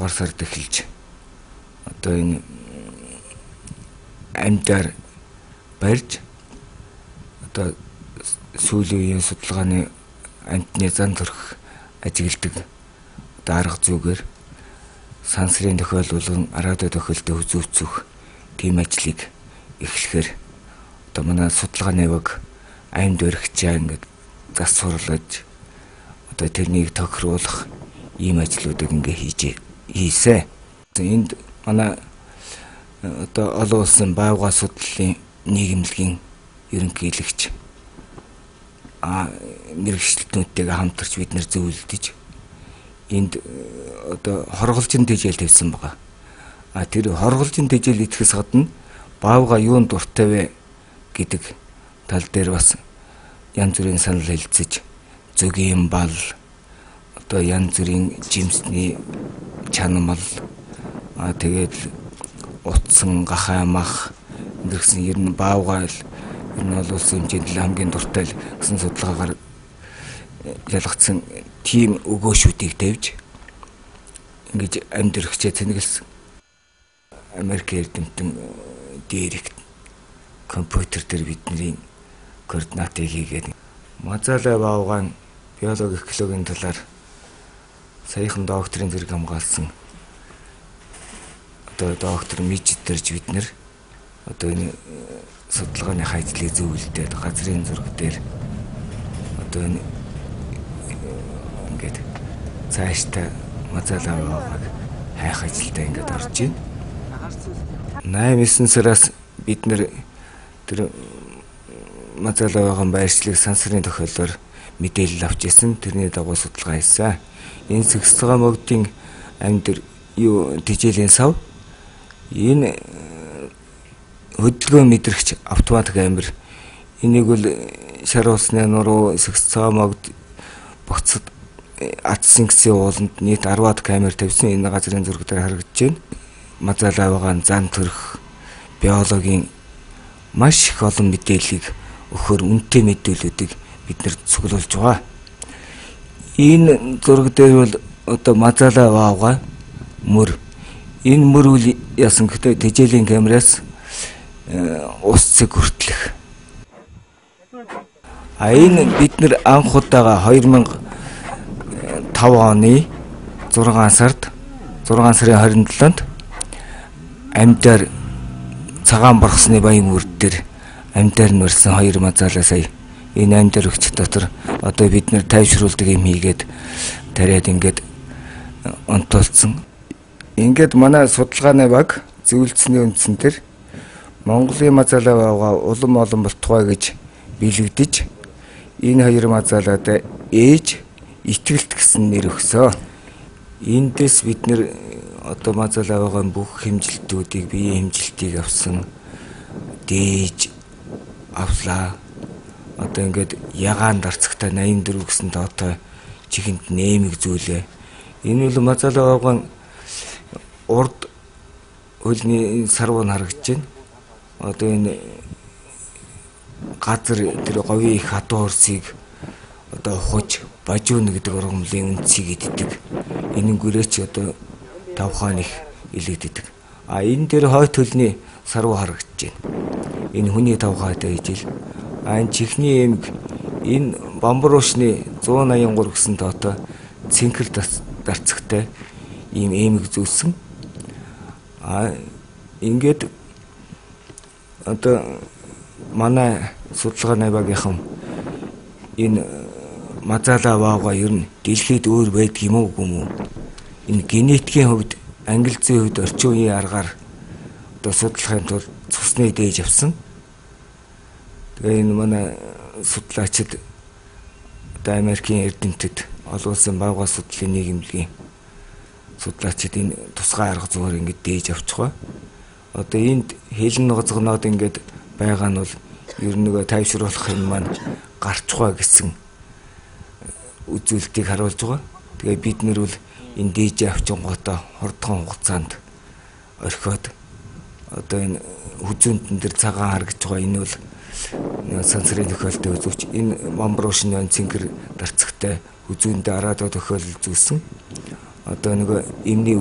дугаар сард эхэлж одоо энэ амьдаар барьж одоо сүүлийн үеийн судалгааны амьтны зан төрх ажигладаг одоо арга зүйгээр сансрын тохиолдлон араадаа тохиолдолд үзүүцэх тийм ажлыг эхлэхээр одоо манай судалгааны баг амьд баригчаа ингээд засварлаж одоо тэрнийг тохируулах ийм ажлуудыг ингээд хийсэн. Энд манай одоо олон улсын байгаль судлалын нийгэмлэгийн ерөнхийлөгч мэргэжилтнүүдтэйгээ хамтарч бид нэр зөвлөдөж энд одоо хорголжин тэжээл тавьсан байгаа. Тэр хорголжин тэжээл идэхээс гадна баавга юунд дуртай вэ гэдэг тал дээр бас янз бүрийн санал хэлцэж зөгийн бал одоо янз бүрийн жимсний чанамал тэгээд утсан гахай мах гэсэн ер нь баавгаал ер нь олон улсын хэмжээнд хамгийн дуртай гэсэн судалгаагаар ялгцсан тийм өгөөшүүдийг тавьж ингэж амьд өргөчөө тэнэгэлсэн. Америк эрдэмтэн дээрх компьютер дээр бидний координатыг хийгээд Мазалай баавгаан биологи экологийн талаар саяхан докторийн зэрэг хамгаалсан одоо доктор Мижитэрж бид нэр одоо энэ судалгааны хайдлыг зөвлөдөд газрын зураг дээр одоо энэ ингээд цаашдаа Мазалай баавгааг хайх ажилдаа ингээд орж байна. 8-9 сараас бид нэр тэр Мазалай баавгаан байршлыг сансрын тохиолдолд мэдээлэл авч ирсэн. Тэрний дагуу судалгаа хийсэн. Энэ Сэгсцэгаан могдын амьд тэжээлийн сав энэ хөдөлгөөн мэдрэгч автомат камер энийг бол шар усны нуруу Сэгсцэгаан могд буцад атсан гэсэн ууланд нийт 10-аад камер тавьсан. Энэ газрын зураг дээр харагдаж байна. Мазалай баавгаан зан төрх биологийн маш их олон мэдээллийг өгөхөр үнэтэй мэдээллүүдийг бид нэр цуглуулж байгаа. Энэ зураг дээр бол одоо Мазалай баавгай мөр энэ мөр үл ясан гэхдээ тэжээлийн камераас ус цэг хүртлэх. Энэ бид нэр анх удаага 2005 оны 6 сарын 27-нд амьдаар цагаан борхсны баян мөр дээр амьдаар нэрсэн 2 Мазалай сая энэ амьд өргөч дотор одоо бид нэр тайвшруулдаг юм хийгээд тариад ингээд онтолцсон. Ингээд манай судалгааны баг зөвлөсний үндсэн дээр Монголын Мазалай баавгай улам олон болтугай гэж билэгдэж энэ 2 Мазалайд ээж итгэлт гэсэн нэр өгсөн. Эндээс бид нэр одоо Мазалай баавгайн бүх хэмжилтүүдийг биеийн хэмжилтийг авсан дээж авлаа. Одоо ингээд ягаан дарцагтай 84 гэсэн тоотой чихэнд нэмэг зүйлээ. Энэ бол Мазалай баавгайн урд хөлний сарвуу харагдаж байна. Одоо энэ газар тэр говийн их хатуу хорсыг одоо ухаж бажууна гэдэг ургамлын үндсийг иддэг. Энэ гүрээч одоо тавхан их илэгддэг. Энэ дээр хойт хөлний сарвуу харагдаж байна. Энэ хүний тавхаатай ижил. Энэ чихний эмг энэ бамбар уушны 183 гэсэн тоотой цэнхэр дарцагтай ийм эмэг зүүсэн. Ингээд одоо манай судалгааны багийнхан энэ Мазалай баавгай ер нь дэлхийд өөр байдаг юм уу үгүй юм. Энэ генетикийн хувьд англи зүйн хувьд орчин үеийн аргаар одоо судлахын тулд цусны дээж авсан. Тэгээ энэ манай судлаачид одоо Америкийн эрдэмтэд олон улсын баавгай судлалын нийгэмлэгийн судлаачид энэ тусгай арга зүйгээр ингэж дээж авчих ба. Одоо энд хэлэн гоцгоноод ингэж байгаа нь бол ер нь нөгөө тайвшруулах юм маань гарчгаа гэсэн үзүүлэлтийг харуулж байгаа. Тэгээ бид нэр бол энэ дээж авчингуудаа хурдхан хугацаанд орхиод одоо энэ хүзүүнтэн дээр цагаан харагдж байгаа. Энэ бол сансрын тохиолдолд үзүүч энэ бамбруушны цэнгэр дарцагтай хүзүүндээ араадаа тохиолдол зүүсэн. Одоо нөгөө эмний